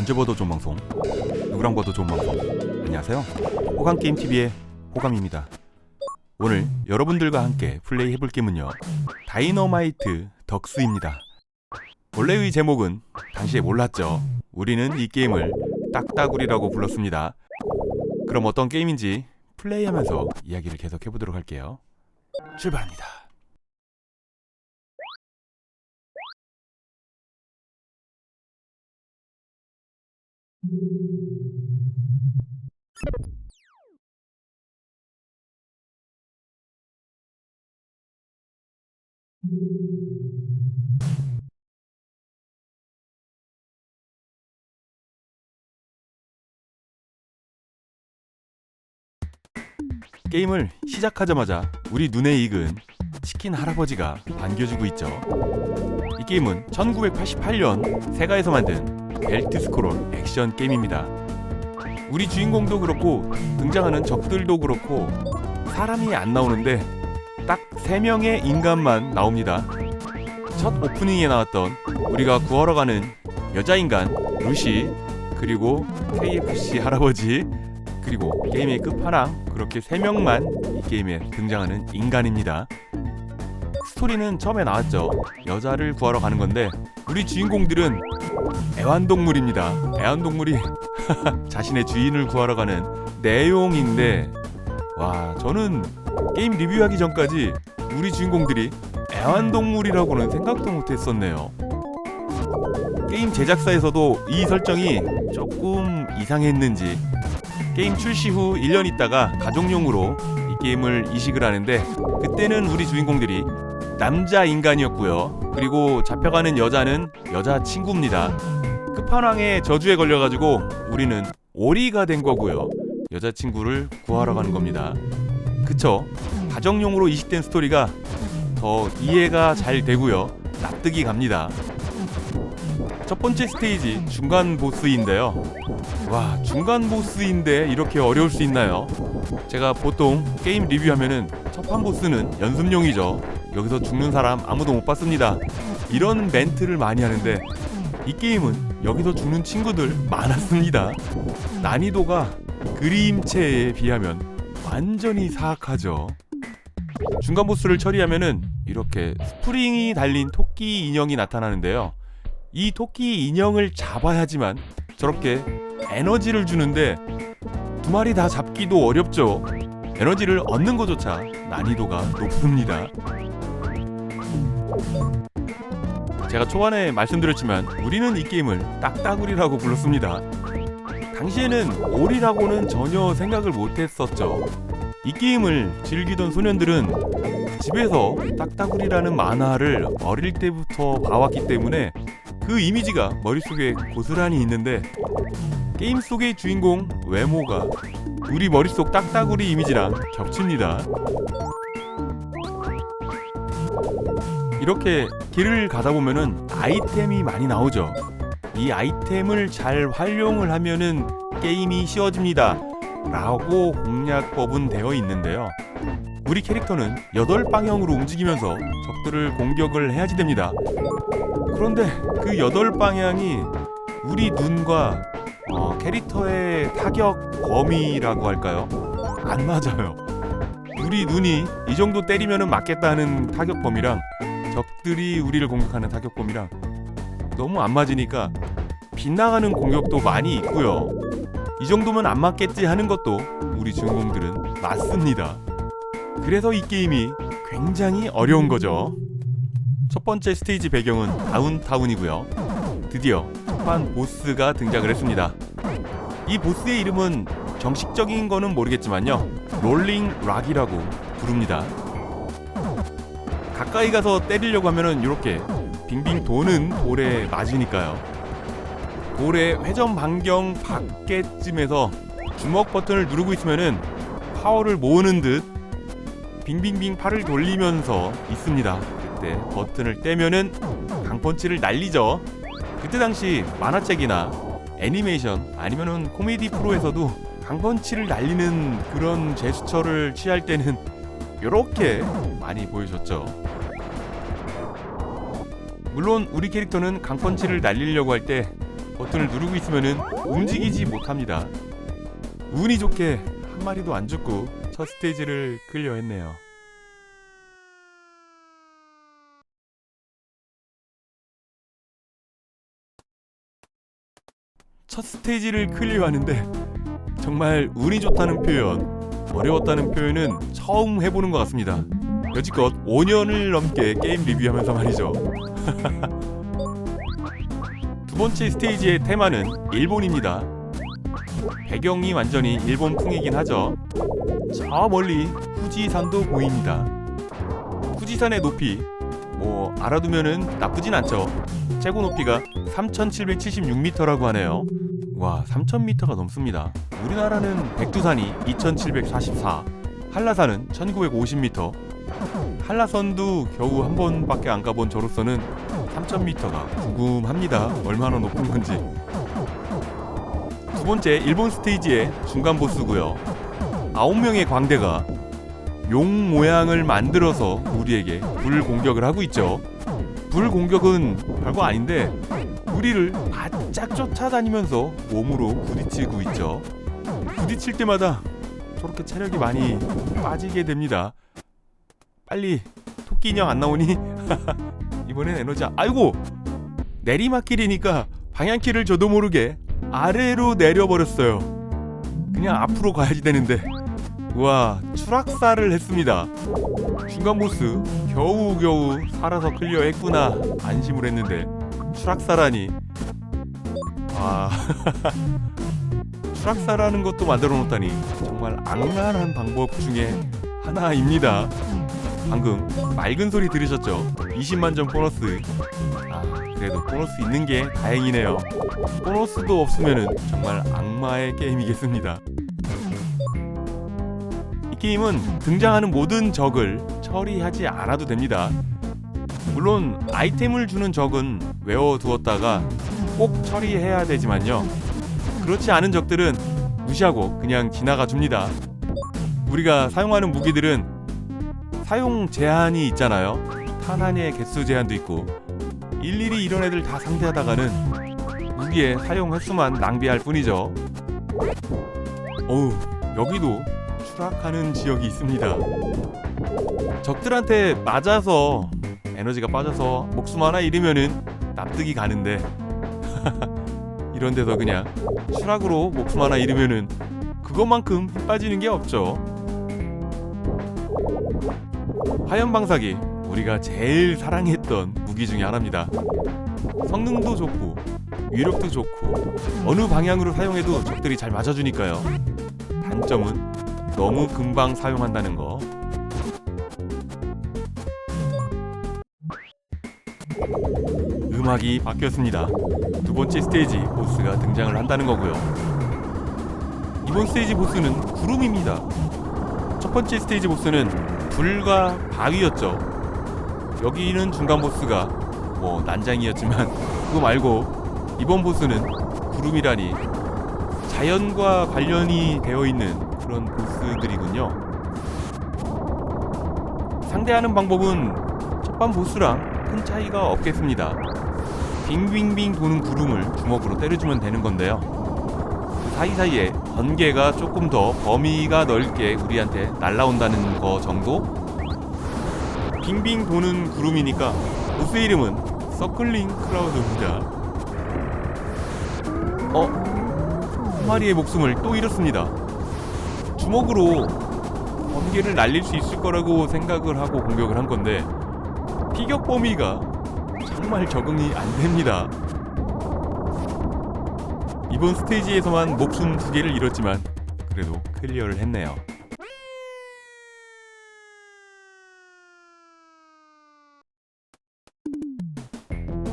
언제 봐도 좋은 방송, 누구랑 봐도 좋은 방송. 안녕하세요, 호감게임TV의 호감입니다. 오늘 여러분들과 함께 플레이해볼 게임은요, 다이너마이트 덕스입니다. 원래의 제목은 당시에 몰랐죠. 우리는 이 게임을 딱따구리라고 불렀습니다. 그럼 어떤 게임인지 플레이하면서 이야기를 계속해보도록 할게요. 출발합니다. 게임을 시작하자마자 우리 눈에 익은 치킨 할아버지가 반겨주고 있죠. 이 게임은 1988년 세가에서 만든 엘트 스크롤 액션 게임입니다. 우리 주인공도 그렇고 등장하는 적들도 그렇고 사람이 안 나오는데 딱 3명의 인간만 나옵니다. 첫 오프닝에 나왔던 우리가 구하러 가는 여자인간 루시, 그리고 KFC 할아버지, 그리고 게임의 끝판왕, 그렇게 3명만 이 게임에 등장하는 인간입니다. 스토리는 처음에 나왔죠. 여자를 구하러 가는 건데 우리 주인공들은 애완동물입니다. 애완동물이 자신의 주인을 구하러 가는 내용인데, 와, 저는 게임 리뷰하기 전까지 우리 주인공들이 애완동물이라고는 생각도 못했었네요. 게임 제작사에서도 이 설정이 조금 이상했는지 게임 출시 후 1년 있다가 가족용으로 이 게임을 이식을 하는데, 그때는 우리 주인공들이 남자 인간이었고요. 그리고 잡혀가는 여자는 여자친구입니다. 끝판왕의 저주에 걸려가지고 우리는 오리가 된 거고요. 여자친구를 구하러 가는 겁니다. 그쵸? 가정용으로 이식된 스토리가 더 이해가 잘 되고요. 납득이 갑니다. 첫 번째 스테이지 중간 보스인데요. 와, 중간 보스인데 이렇게 어려울 수 있나요? 제가 보통 게임 리뷰하면은 첫 판 보스는 연습용이죠. 여기서 죽는 사람 아무도 못 봤습니다. 이런 멘트를 많이 하는데 이 게임은 여기서 죽는 친구들 많았습니다. 난이도가 그림체에 비하면 완전히 사악하죠. 중간 보스를 처리하면은 이렇게 스프링이 달린 토끼 인형이 나타나는데요. 이 토끼 인형을 잡아야지만 저렇게 에너지를 주는데 2마리 다 잡기도 어렵죠. 에너지를 얻는 것조차 난이도가 높습니다. 제가 초반에 말씀드렸지만 우리는 이 게임을 딱따구리라고 불렀습니다. 당시에는 오리라고는 전혀 생각을 못했었죠. 이 게임을 즐기던 소년들은 집에서 딱따구리라는 만화를 어릴 때부터 봐왔기 때문에 그 이미지가 머릿속에 고스란히 있는데, 게임 속의 주인공 외모가 우리 머릿속 딱따구리 이미지랑 겹칩니다. 이렇게 길을 가다 보면은 아이템이 많이 나오죠. 이 아이템을 잘 활용을 하면은 게임이 쉬워집니다 라고 공략법은 되어 있는데요. 우리 캐릭터는 8방향으로 움직이면서 적들을 공격을 해야지 됩니다. 그런데 그 8방향이 우리 눈과 캐릭터의 타격 범위라고 할까요? 안 맞아요. 우리 눈이 이 정도 때리면은 맞겠다는 타격 범위랑 적들이 우리를 공격하는 타격 범위랑 너무 안 맞으니까 빗나가는 공격도 많이 있고요. 이 정도면 안 맞겠지 하는 것도 우리 주인공들은 맞습니다. 그래서 이 게임이 굉장히 어려운 거죠. 첫 번째 스테이지 배경은 다운타운이고요. 드디어 첫판 보스가 등장을 했습니다. 이 보스의 이름은 정식적인 거는 모르겠지만요, 롤링 락이라고 부릅니다. 가까이 가서 때리려고 하면은 이렇게 빙빙 도는 돌에 맞으니까요. 돌의 회전 반경 밖에쯤에서 주먹 버튼을 누르고 있으면은 파워를 모으는 듯 빙빙빙 팔을 돌리면서 있습니다. 그때 버튼을 떼면은 강펀치를 날리죠. 그때 당시 만화책이나 애니메이션 아니면은 코미디 프로에서도 강펀치를 날리는 그런 제스처를 취할 때는 이렇게 많이 보여줬죠. 물론 우리 캐릭터는 강펀치를 날리려고 할 때 버튼을 누르고 있으면은 움직이지 못합니다. 운이 좋게 한 마리도 안 죽고 첫 스테이지를 클리어했네요. 첫 스테이지를 클리어하는데 정말 운이 좋다는 표현, 어려웠다는 표현은 처음 해보는 것 같습니다. 여지껏 5년을 넘게 게임 리뷰하면서 말이죠. 두 번째 스테이지의 테마는 일본입니다. 배경이 완전히 일본풍이긴 하죠. 저 멀리 후지산도 보입니다. 후지산의 높이 알아두면은 나쁘진 않죠. 최고 높이가 3,776m라고 하네요. 와, 3,000m가 넘습니다. 우리나라는 백두산이 2,744, 한라산은 1,950m. 한라산도 겨우 한 번밖에 안 가본 저로서는 3,000m가 궁금합니다. 얼마나 높은 건지. 두 번째 일본 스테이지의 중간 보스고요. 9명의 광대가 용 모양을 만들어서 우리에게 불 공격을 하고 있죠. 불 공격은 별거 아닌데 우리를 바짝 쫓아다니면서 몸으로 부딪히고 있죠. 부딪힐 때마다 저렇게 체력이 많이 빠지게 됩니다. 빨리 토끼 인형 안 나오니? 이번엔 에너지 아이고! 내리막길이니까 방향키를 저도 모르게 아래로 내려버렸어요. 그냥 앞으로 가야지 되는데. 우와, 추락사를 했습니다. 중간 보스 겨우겨우 살아서 클리어했구나 안심을 했는데 추락사라니. 추락사라는 것도 만들어 놓다니 정말 악랄한 방법 중에 하나입니다. 방금 맑은 소리 들으셨죠? 20만 점 보너스. 그래도 보너스 있는 게 다행이네요. 보너스도 없으면은 정말 악마의 게임이겠습니다. 이 게임은 등장하는 모든 적을 처리하지 않아도 됩니다. 물론 아이템을 주는 적은 외워두었다가 꼭 처리해야 되지만요, 그렇지 않은 적들은 무시하고 그냥 지나가 줍니다. 우리가 사용하는 무기들은 사용 제한이 있잖아요. 탄환의 개수 제한도 있고. 일일이 이런 애들 다 상대하다가는 무기의 사용 횟수만 낭비할 뿐이죠. 여기도 추락하는 지역이 있습니다. 적들한테 맞아서 에너지가 빠져서 목숨 하나 잃으면은 납득이 가는데 이런 데서 그냥 추락으로 목숨 하나 잃으면은 그것만큼 힘 빠지는 게 없죠. 화염방사기, 우리가 제일 사랑했던 무기 중에 하나입니다. 성능도 좋고 위력도 좋고 어느 방향으로 사용해도 적들이 잘 맞아주니까요. 단점은 너무 금방 사용한다는 거. 음악이 바뀌었습니다. 두 번째 스테이지 보스가 등장을 한다는 거고요. 이번 스테이지 보스는 구름입니다. 첫 번째 스테이지 보스는 불과 바위였죠. 여기는 중간 보스가 난장이었지만 그거 말고 이번 보스는 구름이라니 자연과 관련이 되어 있는 그런 보스들이군요. 상대하는 방법은 첫판 보스랑 큰 차이가 없겠습니다. 빙빙빙 도는 구름을 주먹으로 때려주면 되는 건데요. 그 사이사이에 번개가 조금 더 범위가 넓게 우리한테 날라온다는 거 정도? 빙빙 도는 구름이니까 보스 이름은 서클링 클라우드입니다. 한 마리의 목숨을 또 잃었습니다. 주먹으로 번개를 날릴 수 있을 거라고 생각을 하고 공격을 한 건데 피격 범위가 정말 적응이 안 됩니다. 이번 스테이지에서만 목숨 2개를 잃었지만 그래도 클리어를 했네요.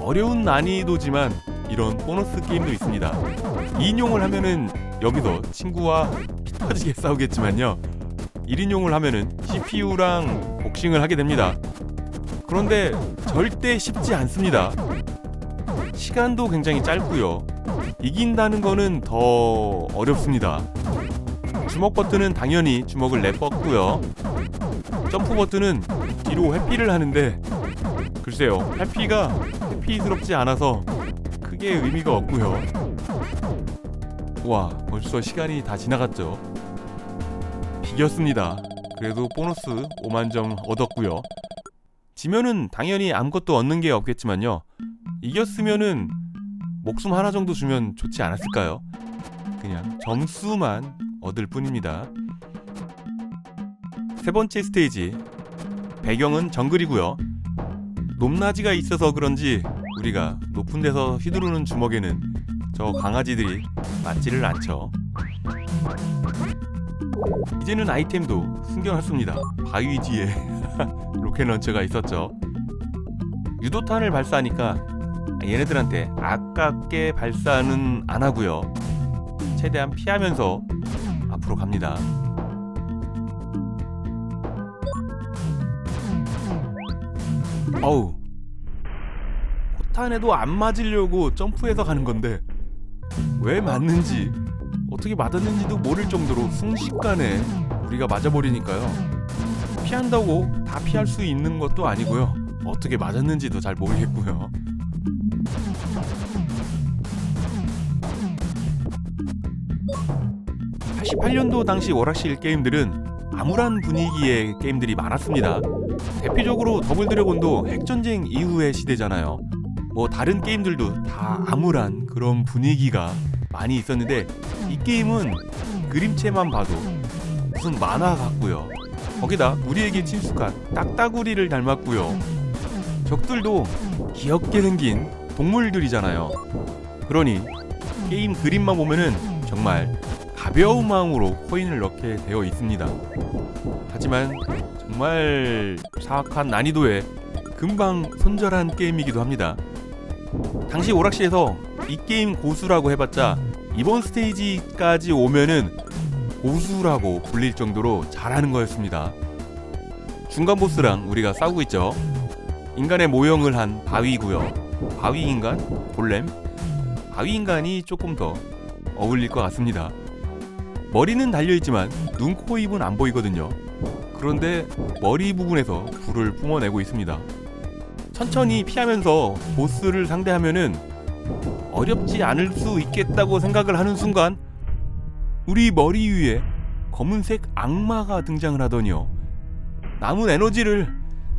어려운 난이도지만 이런 보너스 게임도 있습니다. 2인용을 하면은 여기서 친구와 피 터지게 싸우겠지만요, 1인용을 하면은 CPU랑 복싱을 하게 됩니다. 그런데 절대 쉽지 않습니다. 시간도 굉장히 짧고요. 이긴다는 거는 더 어렵습니다. 주먹 버튼은 당연히 주먹을 내뻗고요. 점프 버튼은 뒤로 회피를 하는데 글쎄요, 회피가 회피스럽지 않아서 크게 의미가 없고요. 와, 벌써 시간이 다 지나갔죠. 이겼습니다. 그래도 보너스 5만점 얻었고요. 지면은 당연히 아무것도 얻는 게 없겠지만요, 이겼으면은 목숨 하나 정도 주면 좋지 않았을까요? 그냥 점수만 얻을 뿐입니다. 세 번째 스테이지, 배경은 정글이고요. 높낮이가 있어서 그런지 우리가 높은 데서 휘두르는 주먹에는 저 강아지들이 맞지를 않죠. 이제는 아이템도 숨겨놨습니다. 바위 뒤에 로켓 런처가 있었죠. 유도탄을 발사하니까 얘네들한테 아깝게 발사는 안 하고요, 최대한 피하면서 앞으로 갑니다. 어우, 포탄에도 안 맞으려고 점프해서 가는 건데 왜 맞는지, 어떻게 맞았는지도 모를 정도로 순식간에 우리가 맞아버리니까요, 피한다고 다 피할 수 있는 것도 아니고요, 어떻게 맞았는지도 잘 모르겠고요. (88년도) 당시 오락실 게임들은 암울한 분위기의 게임들이 많았습니다. 대표적으로 더블 드래곤도 핵전쟁 이후의 시대잖아요. 뭐 다른 게임들도 다 암울한 그런 분위기가 많이 있었는데, 이 게임은 그림체만 봐도 무슨 만화 같고요, 거기다 우리에게 친숙한 딱따구리를 닮았고요, 적들도 귀엽게 생긴 동물들이잖아요. 그러니 게임 그림만 보면은 정말 가벼운 마음으로 코인을 넣게 되어 있습니다. 하지만 정말 사악한 난이도에 금방 손절한 게임이기도 합니다. 당시 오락실에서 이 게임 고수라고 해봤자 이번 스테이지까지 오면은 고수라고 불릴 정도로 잘하는 거였습니다. 중간 보스랑 우리가 싸우고 있죠. 인간의 모형을 한 바위고요. 바위 인간? 골렘? 바위 인간이 조금 더 어울릴 것 같습니다. 머리는 달려있지만 눈, 코, 입은 안 보이거든요. 그런데 머리 부분에서 불을 뿜어내고 있습니다. 천천히 피하면서 보스를 상대하면은 어렵지 않을 수 있겠다고 생각을 하는 순간 우리 머리 위에 검은색 악마가 등장을 하더니요, 남은 에너지를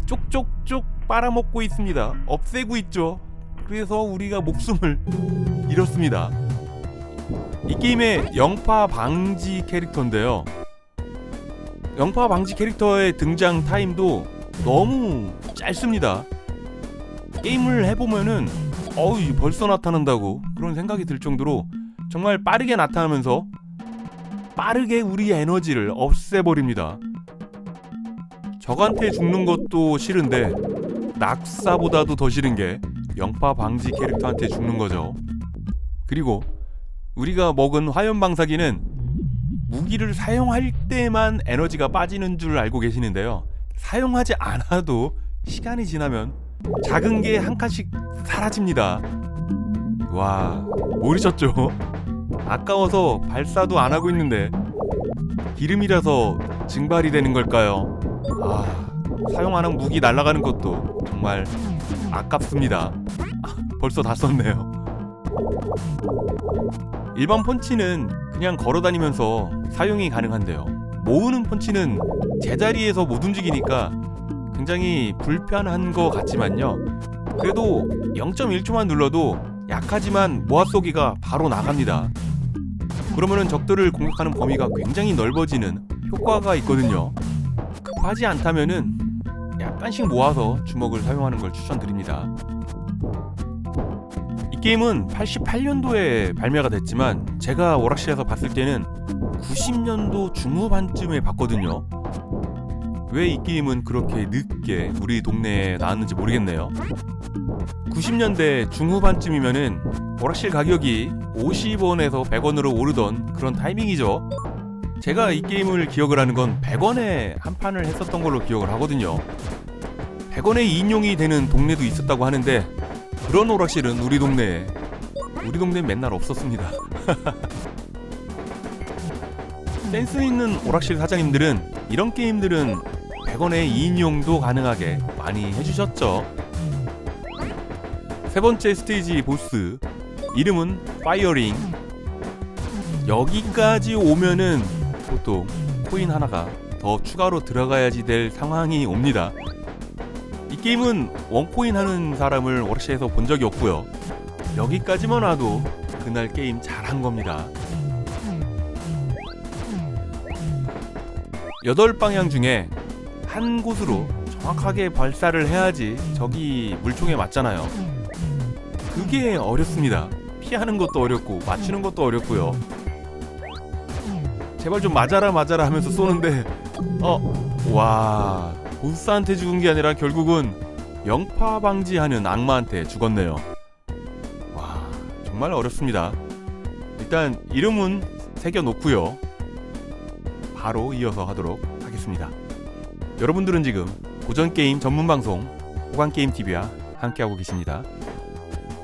쪽쪽쪽 빨아먹고 있습니다. 없애고 있죠. 그래서 우리가 목숨을 잃었습니다. 이 게임의 영파 방지 캐릭터인데요, 영파 방지 캐릭터의 등장 타임도 너무 짧습니다. 게임을 해보면은 벌써 나타난다고 그런 생각이 들 정도로 정말 빠르게 나타나면서 빠르게 우리의 에너지를 없애버립니다. 적한테 죽는 것도 싫은데 낙사보다도 더 싫은 게 영파 방지 캐릭터한테 죽는 거죠. 그리고 우리가 먹은 화염방사기는 무기를 사용할 때만 에너지가 빠지는 줄 알고 계시는데요, 사용하지 않아도 시간이 지나면 작은 게 한 칸씩 사라집니다. 와, 모르셨죠? 아까워서 발사도 안 하고 있는데 기름이라서 증발이 되는 걸까요? 사용 안 한 무기 날아가는 것도 정말 아깝습니다. 벌써 다 썼네요. 일반 펀치는 그냥 걸어다니면서 사용이 가능한데요, 모으는 펀치는 제자리에서 못 움직이니까 굉장히 불편한 것 같지만요, 그래도 0.1초만 눌러도 약하지만 모아쏘기가 바로 나갑니다. 그러면은 적들을 공격하는 범위가 굉장히 넓어지는 효과가 있거든요. 급하지 않다면은 약간씩 모아서 주먹을 사용하는 걸 추천드립니다. 이 게임은 88년도에 발매가 됐지만 제가 오락실에서 봤을 때는 90년도 중후반쯤에 봤거든요. 왜 이 게임은 그렇게 늦게 우리 동네에 나왔는지 모르겠네요. 90년대 중후반쯤이면은 오락실 가격이 50원에서 100원으로 오르던 그런 타이밍이죠. 제가 이 게임을 기억을 하는 건 100원에 한 판을 했었던 걸로 기억을 하거든요. 100원에 2인용이 되는 동네도 있었다고 하는데 그런 오락실은 우리 동네에 맨날 없었습니다. 센스 있는 오락실 사장님들은 이런 게임들은 100원에 2인용도 가능하게 많이 해주셨죠. 세 번째 스테이지 보스 이름은 파이어링. 여기까지 오면은 보통 코인 하나가 더 추가로 들어가야지 될 상황이 옵니다. 이 게임은 원코인 하는 사람을 워크샵에서 본 적이 없고요. 여기까지만 와도 그날 게임 잘한 겁니다. 8방향 중에 한 곳으로 정확하게 발사를 해야지 적이 물총에 맞잖아요. 그게 어렵습니다. 피하는 것도 어렵고 맞추는 것도 어렵고요. 제발 좀 맞아라 하면서 쏘는데 와, 보스한테 죽은 게 아니라 결국은 영파 방지하는 악마한테 죽었네요. 와, 정말 어렵습니다. 일단 이름은 새겨놓고요. 바로 이어서 하도록 하겠습니다. 여러분들은 지금 고전게임 전문방송 호관게임TV와 함께하고 계십니다.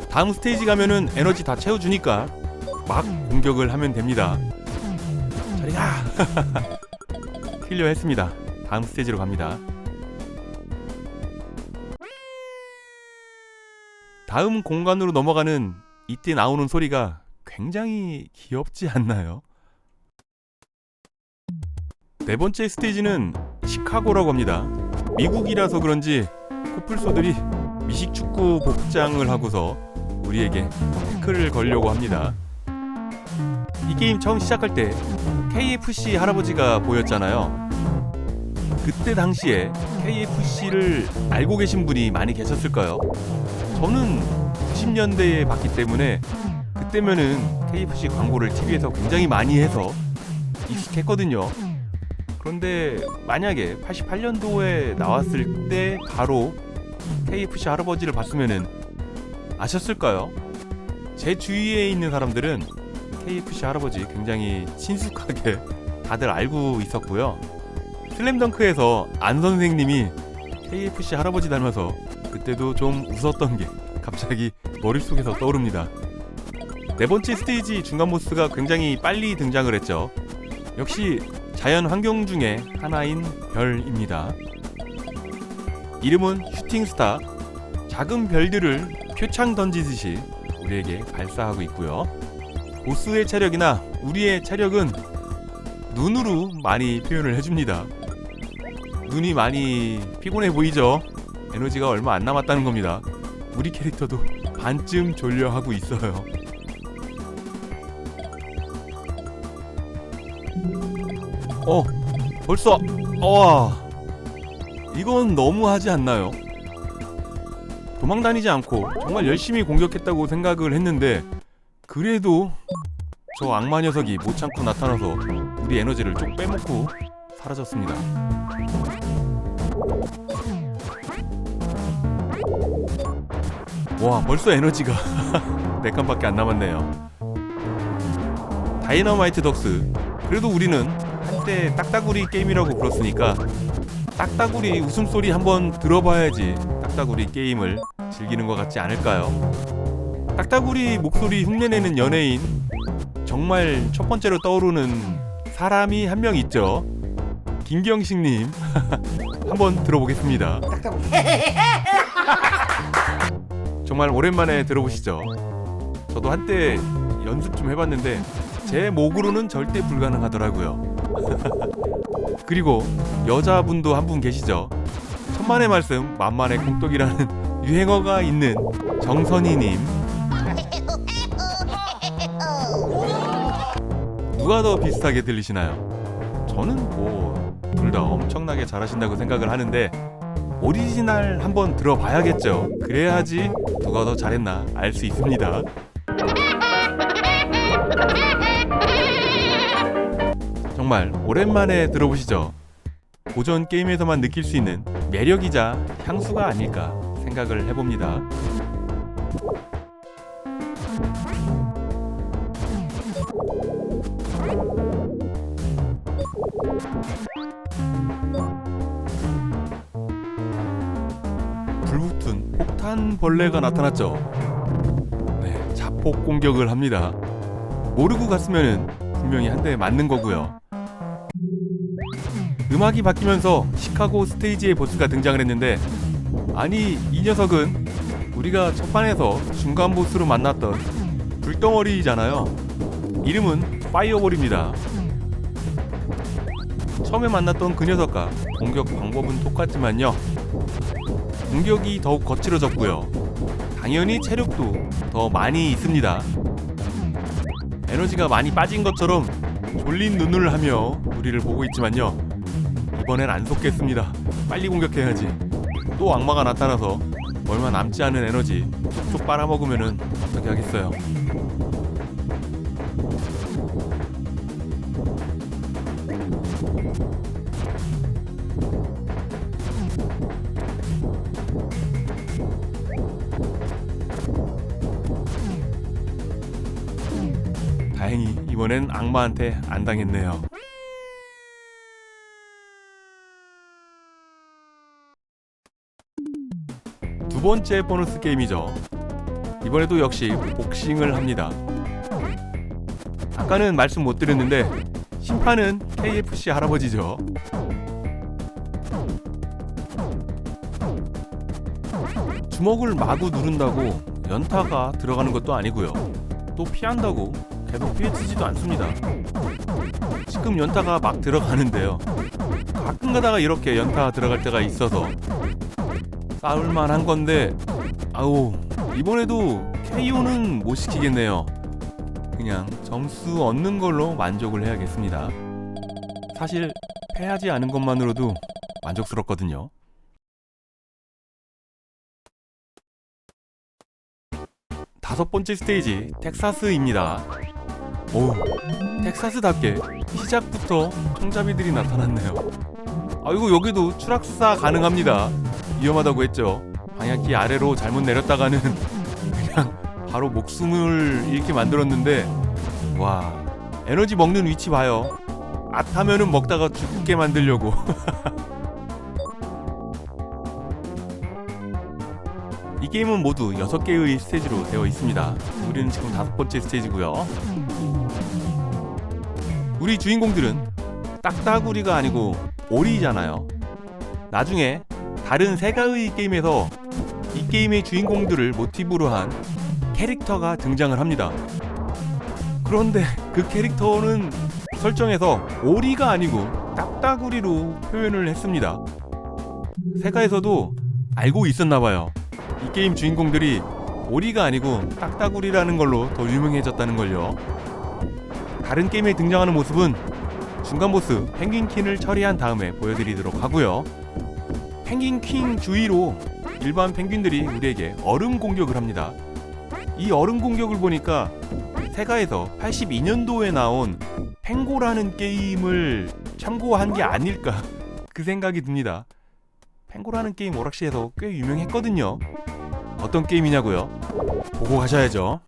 다음 스테이지 가면은 에너지 다 채워주니까 막 공격을 하면 됩니다. 자리가 클리어했습니다. 다음 스테이지로 갑니다. 다음 공간으로 넘어가는 이때 나오는 소리가 굉장히 귀엽지 않나요? 네 번째 스테이지는 시카고라고 합니다. 미국이라서 그런지 코뿔소들이 미식축구 복장을 하고서 우리에게 태클을 걸려고 합니다. 이 게임 처음 시작할 때 KFC 할아버지가 보였잖아요. 그때 당시에 KFC를 알고 계신 분이 많이 계셨을까요? 저는 90년대에 봤기 때문에 그때면은 KFC 광고를 TV에서 굉장히 많이 해서 익숙했거든요. 그런데 만약에 88년도에 나왔을 때 바로 KFC 할아버지를 봤으면은 아셨을까요? 제 주위에 있는 사람들은 KFC 할아버지 굉장히 친숙하게 다들 알고 있었고요. 슬램덩크에서 안 선생님이 KFC 할아버지 닮아서 그때도 좀 웃었던 게 갑자기 머릿속에서 떠오릅니다. 네 번째 스테이지 중간 보스가 굉장히 빨리 등장을 했죠. 역시 자연 환경 중에 하나인 별입니다. 이름은 슈팅스타. 작은 별들을 표창 던지듯이 우리에게 발사하고 있고요. 보스의 체력이나 우리의 체력은 눈으로 많이 표현을 해줍니다. 눈이 많이 피곤해 보이죠? 에너지가 얼마 안 남았다는 겁니다. 우리 캐릭터도 반쯤 졸려하고 있어요. 벌써 이건 너무하지 않나요? 도망다니지 않고 정말 열심히 공격했다고 생각을 했는데 그래도 저 악마 녀석이 못 참고 나타나서 우리 에너지를 쭉 빼먹고 사라졌습니다. 와, 벌써 에너지가 4칸밖에 안 남았네요. 다이너마이트 덕스. 그래도 우리는 한때 딱따구리 게임이라고 불렀으니까 딱따구리 웃음소리 한번 들어봐야지 딱따구리 게임을 즐기는 것 같지 않을까요? 딱따구리 목소리 흉내내는 연예인, 정말 첫 번째로 떠오르는 사람이 한 명 있죠. 김경식님. 한번 들어보겠습니다. 정말 오랜만에 들어보시죠. 저도 한때 연습 좀 해봤는데 제 목으로는 절대 불가능하더라고요. 그리고 여자분도 한 분 계시죠. 천만의 말씀 만만의 공덕이라는 유행어가 있는 정선희님. 누가 더 비슷하게 들리시나요? 저는 둘 다 엄청나게 잘하신다고 생각을 하는데 오리지널 한번 들어봐야겠죠. 그래야지 누가 더 잘했나 알 수 있습니다. 정말 오랜만에 들어보시죠. 고전 게임에서만 느낄 수 있는 매력이자 향수가 아닐까 생각을 해봅니다. 불붙은 폭탄 벌레가 나타났죠. 네, 자폭 공격을 합니다. 모르고 갔으면은 분명히 한 대 맞는 거고요. 음악이 바뀌면서 시카고 스테이지의 보스가 등장을 했는데, 아니 이 녀석은 우리가 첫판에서 중간 보스로 만났던 불덩어리잖아요. 이름은 파이어볼입니다. 처음에 만났던 그 녀석과 공격 방법은 똑같지만요, 공격이 더욱 거칠어졌고요, 당연히 체력도 더 많이 있습니다. 에너지가 많이 빠진 것처럼 졸린 눈을 하며 우리를 보고 있지만요, 이번엔 안 속겠습니다. 빨리 공격해야지. 또 악마가 나타나서 얼마 남지 않은 에너지 쪽쪽 빨아먹으면은 어떻게 하겠어요. 다행히 이번엔 악마한테 안 당했네요. 두 번째 보너스 게임이죠. 이번에도 역시 복싱을 합니다. 아까는 말씀 못 드렸는데 심판은 KFC 할아버지죠. 주먹을 마구 누른다고 연타가 들어가는 것도 아니고요, 또 피한다고 계속 피해치지도 않습니다. 지금 연타가 막 들어가는데요, 가끔 가다가 이렇게 연타 들어갈 때가 있어서 싸울만 한 건데, 아우, 이번에도 KO는 못 시키겠네요. 그냥 점수 얻는 걸로 만족을 해야겠습니다. 사실 패하지 않은 것만으로도 만족스럽거든요. 다섯 번째 스테이지 텍사스입니다. 오, 텍사스답게 시작부터 총잡이들이 나타났네요. 아이고, 여기도 추락사 가능합니다. 위험하다고 했죠. 방향키 아래로 잘못 내렸다가는 그냥 바로 목숨을 잃게 만들었는데, 와, 에너지 먹는 위치 봐요. 앗하면은 먹다가 죽게 만들려고. 이 게임은 모두 6개의 스테이지로 되어 있습니다. 우리는 지금 5번째 스테이지고요. 우리 주인공들은 딱따구리가 아니고 오리잖아요. 나중에 다른 세가의 게임에서 이 게임의 주인공들을 모티브로 한 캐릭터가 등장을 합니다. 그런데 그 캐릭터는 설정에서 오리가 아니고 딱따구리로 표현을 했습니다. 세가에서도 알고 있었나봐요. 이 게임 주인공들이 오리가 아니고 딱따구리라는 걸로 더 유명해졌다는걸요. 다른 게임에 등장하는 모습은 중간 보스 펭귄퀸을 처리한 다음에 보여드리도록 하고요. 펭귄퀸 주위로 일반 펭귄들이 우리에게 얼음 공격을 합니다. 이 얼음 공격을 보니까 세가에서 82년도에 나온 펭고라는 게임을 참고한 게 아닐까, 그 생각이 듭니다. 펭고라는 게임 오락실에서 꽤 유명했거든요. 어떤 게임이냐고요? 보고 가셔야죠.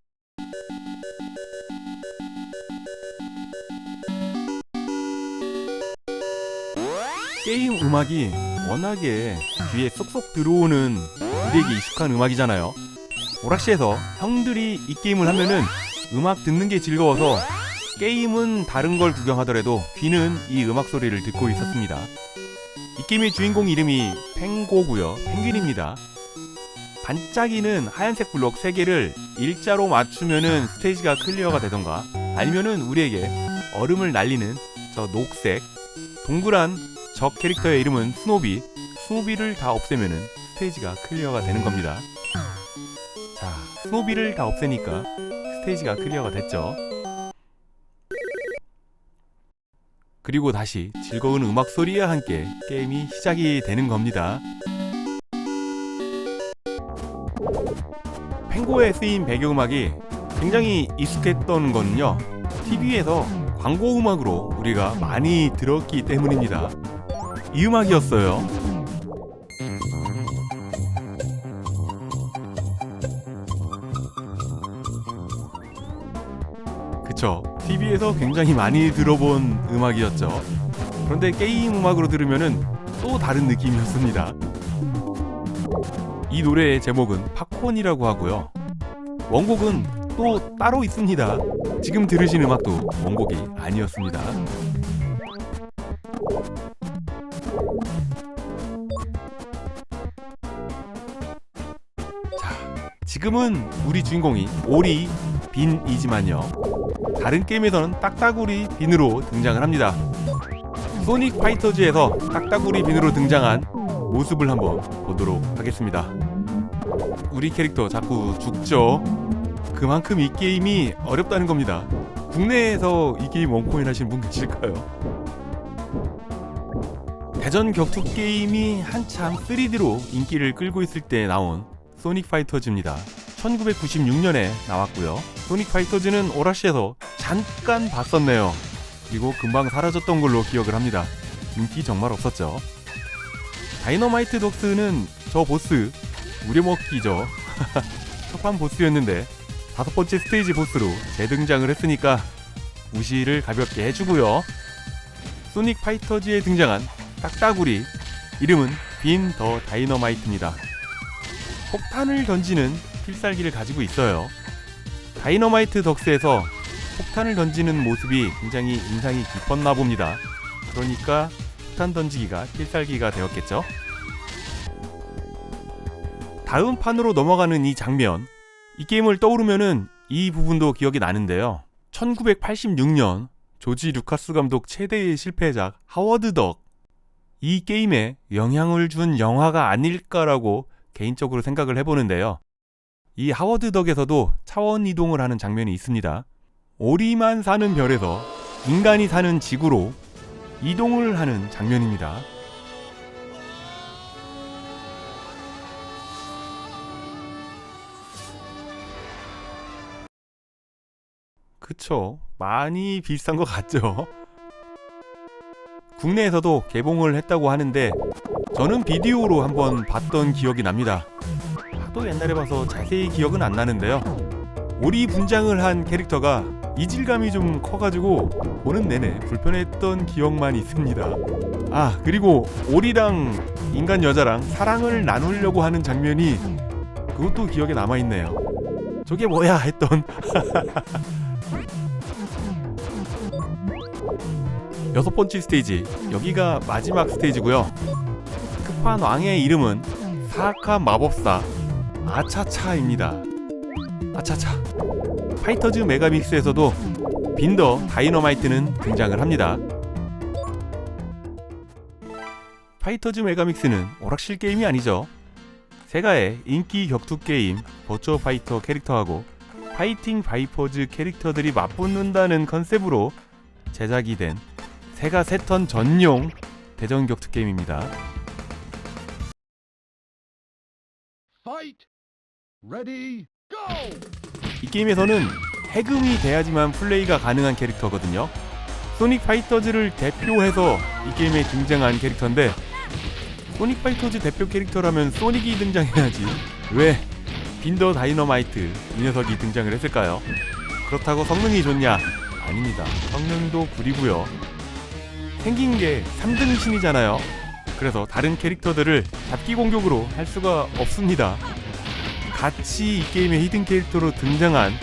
게임 음악이 워낙에 귀에 쏙쏙 들어오는 우리에게 익숙한 음악이잖아요. 오락실에서 형들이 이 게임을 하면은 음악 듣는 게 즐거워서 게임은 다른 걸 구경하더라도 귀는 이 음악 소리를 듣고 있었습니다. 이 게임의 주인공 이름이 펭고고요. 펭귄입니다. 반짝이는 하얀색 블록 3개를 일자로 맞추면은 스테이지가 클리어가 되던가, 아니면은 우리에게 얼음을 날리는 저 녹색 동그란 적 캐릭터의 이름은 스노비, 스노비를 다 없애면은 스테이지가 클리어가 되는 겁니다. 자, 스노비를 다 없애니까 스테이지가 클리어가 됐죠. 그리고 다시 즐거운 음악 소리와 함께 게임이 시작이 되는 겁니다. 펭고에 쓰인 배경음악이 굉장히 익숙했던 거는요, TV에서 광고 음악으로 우리가 많이 들었기 때문입니다. 이 음악이었어요. 그쵸, TV에서 굉장히 많이 들어본 음악이었죠. 그런데 게임 음악으로 들으면은 또 다른 느낌이었습니다. 이 노래의 제목은 팝콘이라고 하고요, 원곡은 또 따로 있습니다. 지금 들으신 음악도 원곡이 아니었습니다. 자, 지금은 우리 주인공이 오리 빈이지만요, 다른 게임에서는 딱따구리 빈으로 등장을 합니다. 소닉 파이터즈에서 딱따구리 빈으로 등장한 모습을 한번 보도록 하겠습니다. 우리 캐릭터 자꾸 죽죠. 그만큼 이 게임이 어렵다는 겁니다. 국내에서 이 게임 원코인 하시는 분 계실까요? 대전 격투 게임이 한참 3D로 인기를 끌고 있을 때 나온 소닉 파이터즈입니다. 1996년에 나왔고요. 소닉 파이터즈는 오라시에서 잠깐 봤었네요. 그리고 금방 사라졌던 걸로 기억을 합니다. 인기 정말 없었죠. 다이너마이트 덕스는 저 보스 우려먹기죠. 첫판 보스였는데 5번째 스테이지 보스로 재등장을 했으니까 무시를 가볍게 해주고요. 소닉 파이터즈에 등장한 딱따구리, 이름은 빈 더 다이너마이트입니다. 폭탄을 던지는 필살기를 가지고 있어요. 다이너마이트 덕스에서 폭탄을 던지는 모습이 굉장히 인상이 깊었나 봅니다. 그러니까 폭탄 던지기가 필살기가 되었겠죠. 다음 판으로 넘어가는 이 장면, 이 게임을 떠오르면은 이 부분도 기억이 나는데요. 1986년 조지 루카스 감독 최대의 실패작 하워드 덕, 이 게임에 영향을 준 영화가 아닐까라고 개인적으로 생각을 해보는데요. 이 하워드 덕에서도 차원 이동을 하는 장면이 있습니다. 오리만 사는 별에서 인간이 사는 지구로 이동을 하는 장면입니다. 그쵸, 많이 비슷한 것 같죠? 국내에서도 개봉을 했다고 하는데 저는 비디오로 한번 봤던 기억이 납니다. 하도 옛날에 봐서 자세히 기억은 안 나는데요. 오리 분장을 한 캐릭터가 이질감이 좀 커가지고 보는 내내 불편했던 기억만 있습니다. 아, 그리고 오리랑 인간 여자랑 사랑을 나누려고 하는 장면이 그것도 기억에 남아있네요. 저게 뭐야 했던. 여섯 번째 스테이지, 여기가 마지막 스테이지고요. 끝판 왕의 이름은 사악한 마법사 아차차입니다. 아차차. 파이터즈 메가믹스에서도 빈더 다이너마이트는 등장을 합니다. 파이터즈 메가믹스는 오락실 게임이 아니죠. 세가의 인기 격투 게임 버추어 파이터 캐릭터하고 파이팅 바이퍼즈 캐릭터들이 맞붙는다는 컨셉으로 제작이 된 세가 세턴 전용 대전 격투 게임입니다. Fight. Ready. Go. 이 게임에서는 해금이 돼야지만 플레이가 가능한 캐릭터거든요. 소닉 파이터즈를 대표해서 이 게임에 등장한 캐릭터인데, 소닉 파이터즈 대표 캐릭터라면 소닉이 등장해야지 왜 빈더 다이너마이트 이 녀석이 등장을 했을까요? 그렇다고 성능이 좋냐? 아닙니다. 성능도 구리고요. 생긴 게 3등 신이잖아요. 그래서 다른 캐릭터들을 잡기 공격으로 할 수가 없습니다. 같이 이 게임의 히든 캐릭터로 등장한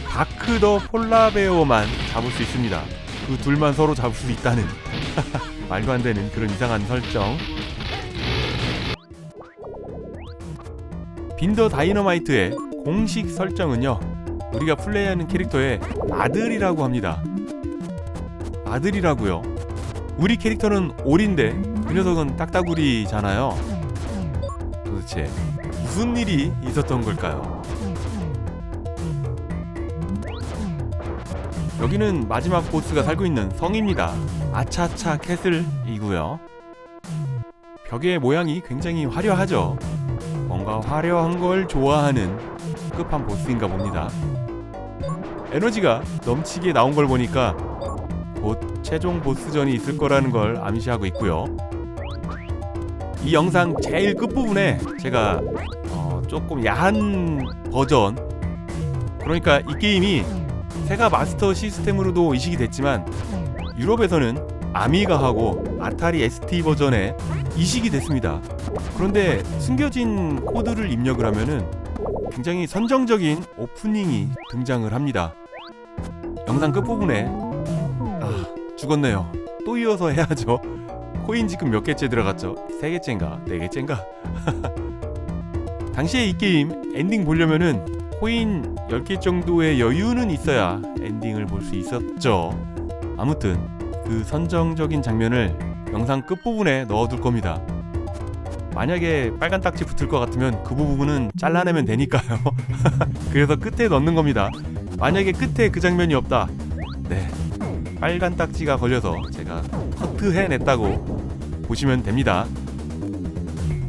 다크 더 폴라베어만 잡을 수 있습니다. 그 둘만 서로 잡을 수 있다는 말도 안 되는 그런 이상한 설정. 빈더 다이너마이트의 공식 설정은요, 우리가 플레이하는 캐릭터의 아들이라고 합니다. 아들이라고요. 우리 캐릭터는 오리인데 그 녀석은 딱따구리잖아요. 도대체 무슨 일이 있었던 걸까요? 여기는 마지막 보스가 살고 있는 성입니다. 아차차 캐슬이고요. 벽의 모양이 굉장히 화려하죠. 뭔가 화려한 걸 좋아하는 급한 보스인가 봅니다. 에너지가 넘치게 나온 걸 보니까 곧 최종 보스전이 있을 거라는 걸 암시하고 있고요. 이 영상 제일 끝부분에 제가 조금 야한 버전, 그러니까 이 게임이 세가 마스터 시스템으로도 이식이 됐지만 유럽에서는 아미가하고 아타리 ST 버전에 이식이 됐습니다. 그런데 숨겨진 코드를 입력을 하면은 굉장히 선정적인 오프닝이 등장을 합니다. 영상 끝부분에 죽었네요. 또 이어서 해야죠. 코인 지금 몇 개째 들어갔죠? 3개째인가? 4개째인가? 당시에 이 게임 엔딩 보려면은 코인 10개 정도의 여유는 있어야 엔딩을 볼 수 있었죠. 아무튼 그 선정적인 장면을 영상 끝부분에 넣어둘 겁니다. 만약에 빨간 딱지 붙을 것 같으면 그 부분은 잘라내면 되니까요. 그래서 끝에 넣는 겁니다. 만약에 끝에 그 장면이 없다, 네, 빨간 딱지가 걸려서 제가 커트해냈다고 보시면 됩니다.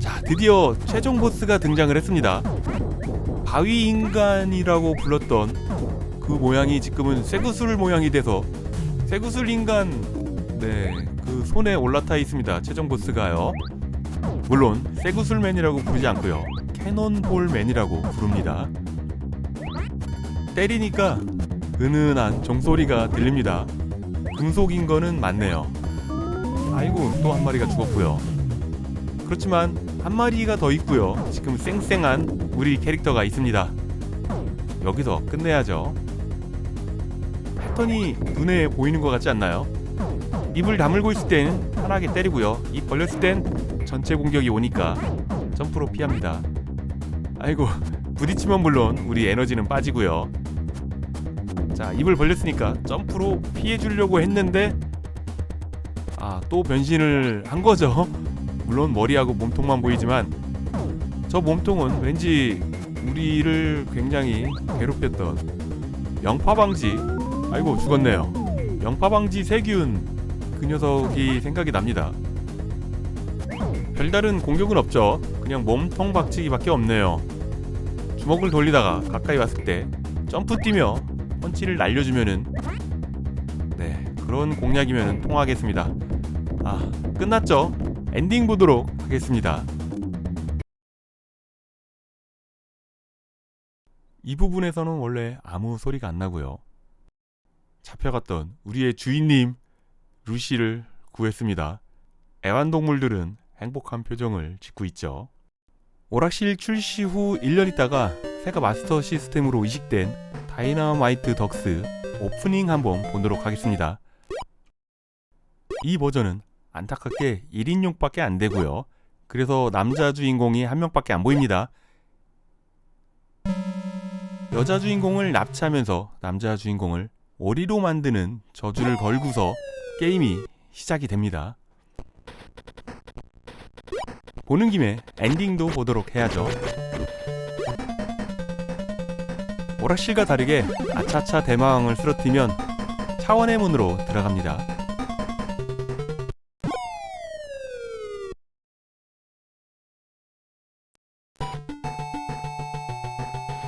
자, 드디어 최종 보스가 등장을 했습니다. 바위 인간이라고 불렀던 그 모양이 지금은 쇠구슬 모양이 돼서 쇠구슬 인간, 네, 그 손에 올라타 있습니다. 최종 보스가요. 물론 쇠구슬맨이라고 부르지 않고요, 캐논볼맨이라고 부릅니다. 때리니까 은은한 종소리가 들립니다. 금속인 거는 맞네요. 아이고, 또 한 마리가 죽었고요. 그렇지만 한 마리가 더 있고요. 지금 쌩쌩한 우리 캐릭터가 있습니다. 여기서 끝내야죠. 패턴이 눈에 보이는 것 같지 않나요? 입을 다물고 있을 땐 편하게 때리고요, 입 벌렸을 땐 전체 공격이 오니까 점프로 피합니다. 아이고, 부딪히면 물론 우리 에너지는 빠지고요. 자, 입을 벌렸으니까 점프로 피해주려고 했는데 또 변신을 한 거죠. 물론 머리하고 몸통만 보이지만 저 몸통은 왠지 우리를 굉장히 괴롭혔던 영파방지, 아이고 죽었네요. 영파방지 세균, 그 녀석이 생각이 납니다. 별다른 공격은 없죠. 그냥 몸통 박치기밖에 없네요. 주먹을 돌리다가 가까이 왔을 때 점프 뛰며 펀치를 날려주면은, 네, 그런 공략이면은 통하겠습니다. 끝났죠? 엔딩 보도록 하겠습니다. 이 부분에서는 원래 아무 소리가 안 나고요. 잡혀갔던 우리의 주인님 루시를 구했습니다. 애완동물들은 행복한 표정을 짓고 있죠. 오락실 출시 후 1년 있다가 세가 마스터 시스템으로 이식된 다이너마이트 덕스 오프닝 한번 보도록 하겠습니다. 이 버전은 안타깝게 1인용밖에 안 되고요. 그래서 남자 주인공이 한 명밖에 안 보입니다. 여자 주인공을 납치하면서 남자 주인공을 오리로 만드는 저주를 걸고서 게임이 시작이 됩니다. 보는 김에 엔딩도 보도록 해야죠. 오락실과 다르게 아차차 대마왕을 쓰러뜨리면 차원의 문으로 들어갑니다.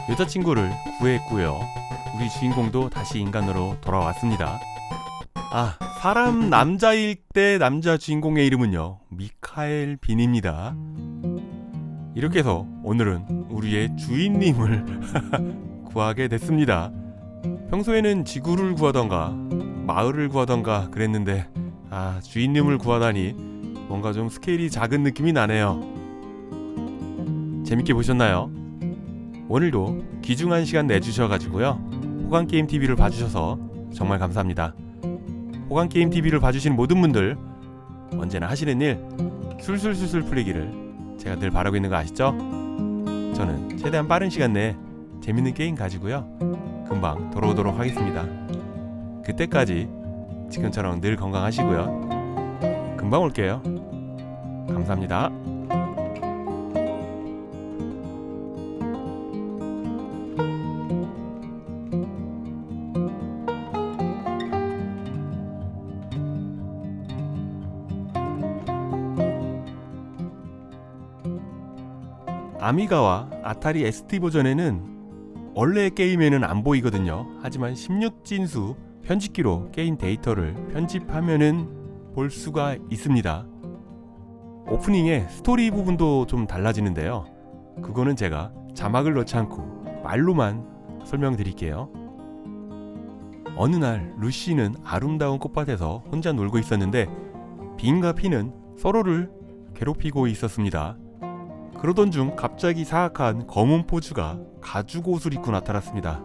여자친구를 구했고요. 우리 주인공도 다시 인간으로 돌아왔습니다. 사람 남자일 때 남자 주인공의 이름은요, 미카엘 빈입니다. 이렇게 해서 오늘은 우리의 주인님을 구하게 됐습니다. 평소에는 지구를 구하던가 마을을 구하던가 그랬는데 주인님을 구하다니 뭔가 좀 스케일이 작은 느낌이 나네요. 재밌게 보셨나요? 오늘도 귀중한 시간 내주셔가지고요, 호강게임TV를 봐주셔서 정말 감사합니다. 호강게임TV를 봐주시는 모든 분들 언제나 하시는 일 술술술술 풀리기를 제가 늘 바라고 있는 거 아시죠? 저는 최대한 빠른 시간 내에 재밌는 게임 가지고요, 금방 돌아오도록 하겠습니다. 그때까지 지금처럼 늘 건강하시고요, 금방 올게요. 감사합니다. 아미가와 아타리 ST 버전에는 원래 게임에는 안 보이거든요. 하지만 16진수 편집기로 게임 데이터를 편집하면은 볼 수가 있습니다. 오프닝의 스토리 부분도 좀 달라지는데요. 그거는 제가 자막을 넣지 않고 말로만 설명드릴게요. 어느 날 루시는 아름다운 꽃밭에서 혼자 놀고 있었는데 빈과 피는 서로를 괴롭히고 있었습니다. 그러던 중 갑자기 사악한 검은 포주가 가죽 옷을 입고 나타났습니다.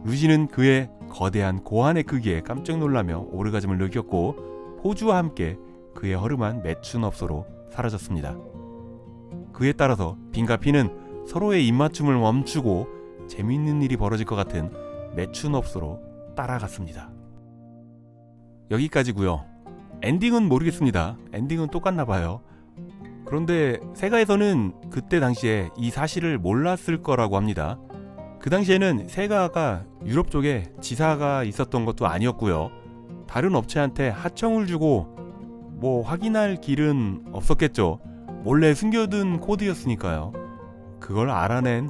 루시는 그의 거대한 고환의 크기에 깜짝 놀라며 오르가즘을 느꼈고 포주와 함께 그의 허름한 매춘업소로 사라졌습니다. 그에 따라서 빈과 피는 서로의 입맞춤을 멈추고 재미있는 일이 벌어질 것 같은 매춘업소로 따라갔습니다. 여기까지고요. 엔딩은 모르겠습니다. 엔딩은 똑같나 봐요. 그런데 세가에서는 그때 당시에 이 사실을 몰랐을 거라고 합니다. 그 당시에는 세가가 유럽 쪽에 지사가 있었던 것도 아니었고요. 다른 업체한테 하청을 주고 뭐 확인할 길은 없었겠죠. 몰래 숨겨둔 코드였으니까요. 그걸 알아낸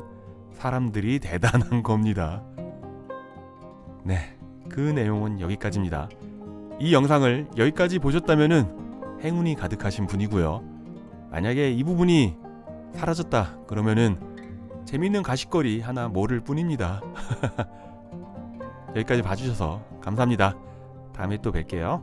사람들이 대단한 겁니다. 네, 그 내용은 여기까지입니다. 이 영상을 여기까지 보셨다면은 행운이 가득하신 분이고요. 만약에 이 부분이 사라졌다 그러면은 재밌는 가십거리 하나 모를 뿐입니다. 여기까지 봐주셔서 감사합니다. 다음에 또 뵐게요.